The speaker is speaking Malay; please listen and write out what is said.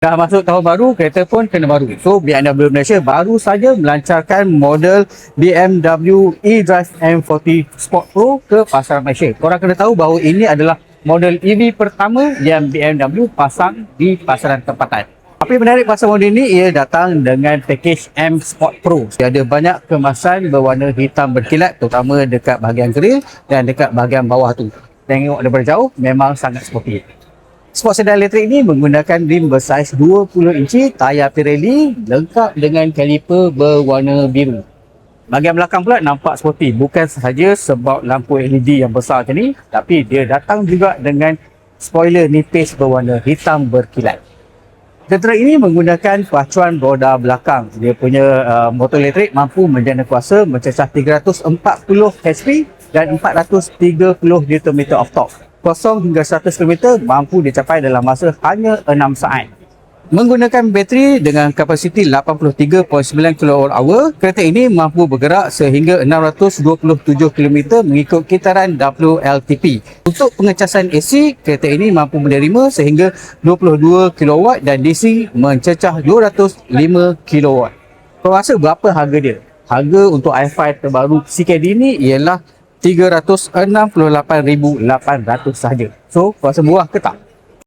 Dah masuk tahun baru, kereta pun kena baru. So, BMW Malaysia baru saja melancarkan model BMW eDrive M40 Sport Pro ke pasaran Malaysia. Korang kena tahu bahawa ini adalah model EV pertama yang BMW pasang di pasaran tempatan. Apa yang menarik pasal model ini, ia datang dengan package M Sport Pro. Dia ada banyak kemasan berwarna hitam berkilat, terutama dekat bahagian grill dan dekat bahagian bawah tu. Tengok daripada jauh, memang sangat sporty. Sport sedan elektrik ini menggunakan rim bersaiz 20 inci, tayar Pirelli lengkap dengan kaliper berwarna biru. Bahagian belakang pula nampak sporty, bukan sahaja sebab lampu LED yang besar macam ni, tapi dia datang juga dengan spoiler nipis berwarna hitam berkilat. Kereta ini menggunakan pacuan roda belakang. Dia punya motor elektrik mampu menjana kuasa mencecah 340 HP dan 430 Nm of torque. 0 hingga 100 km mampu dicapai dalam masa hanya 6 saat. Menggunakan bateri dengan kapasiti 83.9 kWh, kereta ini mampu bergerak sehingga 627 km mengikut kitaran WLTP. Untuk pengecasan AC, kereta ini mampu menerima sehingga 22 kW dan DC mencecah 205 kW. Kau rasa berapa harga dia? Harga untuk i5 terbaru CKD ini ialah 368,800 sahaja. So, kau rasa murah ke tak?